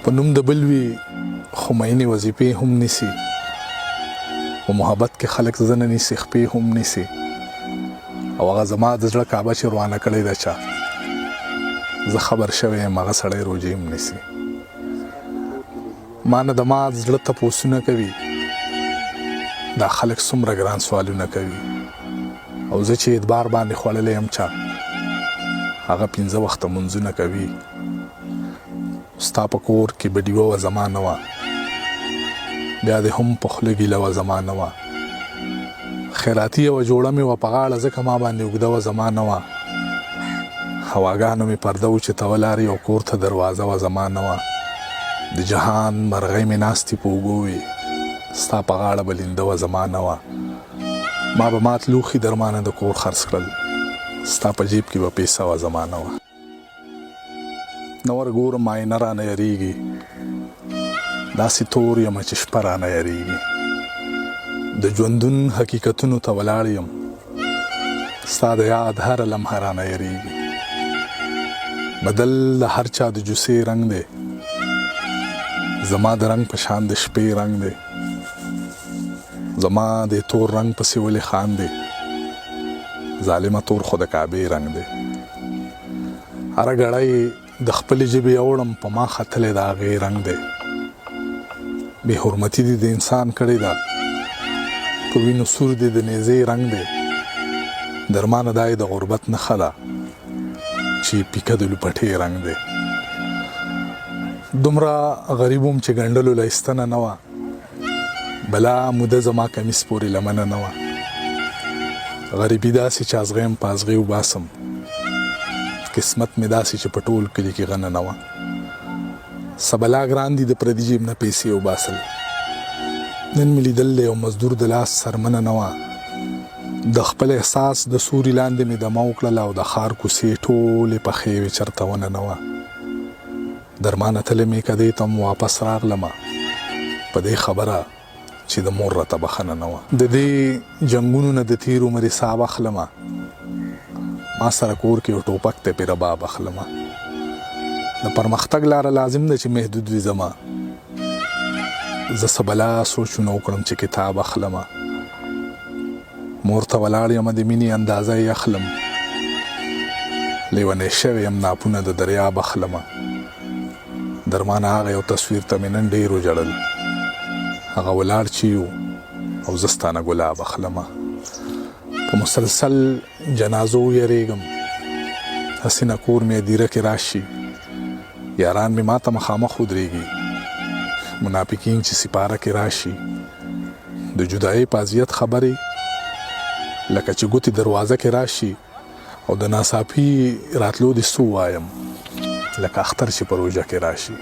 په نوم د بل وي خو مینې وظیفې هم نیسي، په محبت کې خلک زنه نیسي خپې هم نیسي، او هغه زما د زړه کعبه چې روانه کړې ده چا، زه خبر شوی یم هغه سړی روجې هم نیسي. ما نه د ما زړه تپوسونه کوي دا خلک څومره ګران سوالونه کوي، او زه چې اعتبار باندې خوړلی یم چا هغه 5 وخته منځونه کوي. ستا په کور کې به ډیوه وه زما نه وه، بیا دې هم په خوله ګیله وه زما نه وه، خیراتي یوه جوړه مې وه په غاړه ځکه ما باندې اوږده وه زما نه وه، هواګانو مې پرده و چې ته ولارې او کور ته دروازه وه زما نه وه، د جهان مرغۍ مې ناستې په اوږو وې ستا په غاړه به لینده وه زما نه وه، ما به مات لوښي درمانه د کور خرڅ کړل ستا په جیب کې به پیسه وه زما نه وه. نه ورګورم آینه رانه یریږي، داسې تور یم چې شپه رانه یریږي، د ژوندون حقیقتونو ته ولاړ یم ستا د یاد هره لمحه رانه یریږي، بدل د هر چا د جوسې رنګ دی زما د رنګ په شان د شپې رنګ دی، زما د تور رنګ پسې ولې خاندې ظالمه تور خو د کعبې رنګ دی، هره ګړی د خپلې ژبې اوړم په ما ختلی د هغې رنګ دی، بې حرمتي دې د انسان کړې ده په وینو سور دې د نیزې رنګ دی، درمانه دا د غربت نښه ده چې پیکه د لوپټې رنګ دی، دومره غریب وم چې ګنډلو لایستنه نه وه، بلا موده زما کمیس پورې لمنه نه وه، غریبي داسې چې ازغیم په ازغې وباسم، قسمت مې داسې چې په ټول کلي کې غنه نه وه، سبلا ګران دي د پردي جیب نه پیسې وباسل، نن مې لیدل دی یو مزدور د لاس سرمنه نه وه، د خپل احساس د سوري لاندې مې دمه وکړله او د ښار کوڅې ټولې پخې وې چرته ونه نه وه، درمانه تلې مې که دې ته م واپس راغلمه په دې خبره چې د مور راته بخښنه نه وه، د دې جنګونو نه د تېر عمر حساب اخلمه، ما سره کور کې یو ټوپک ته پې رباب اخلمه، د پرمختګ لاره لازم ده چې محدود وي زما، زه څه بلا سوچونه وکړم چې کتاب اخلمه، مور ته ولاړ یم د مینې اندازه یې اخلم، لیونی شوی یم ناپونه د دریاب اخلمه، درمانه هغه یو تصویر ته مې نن ډېر وژړل، هغه ولاړ چې یو او زه ستانه ګلاب اخلمه، په مسلسل جنازو یریږم هسې نه کور مې دیره کې راشي، یاران مې ماته مخامخ ودرېږي منافقین چې سپاره کې راشي، د جدایۍ په اذیت خبرې لکه چې ګوتې دروازه کې راشي، او د ناڅاپي راتلو دې څه ووایم لکه اختر چې په روژه کې راشي.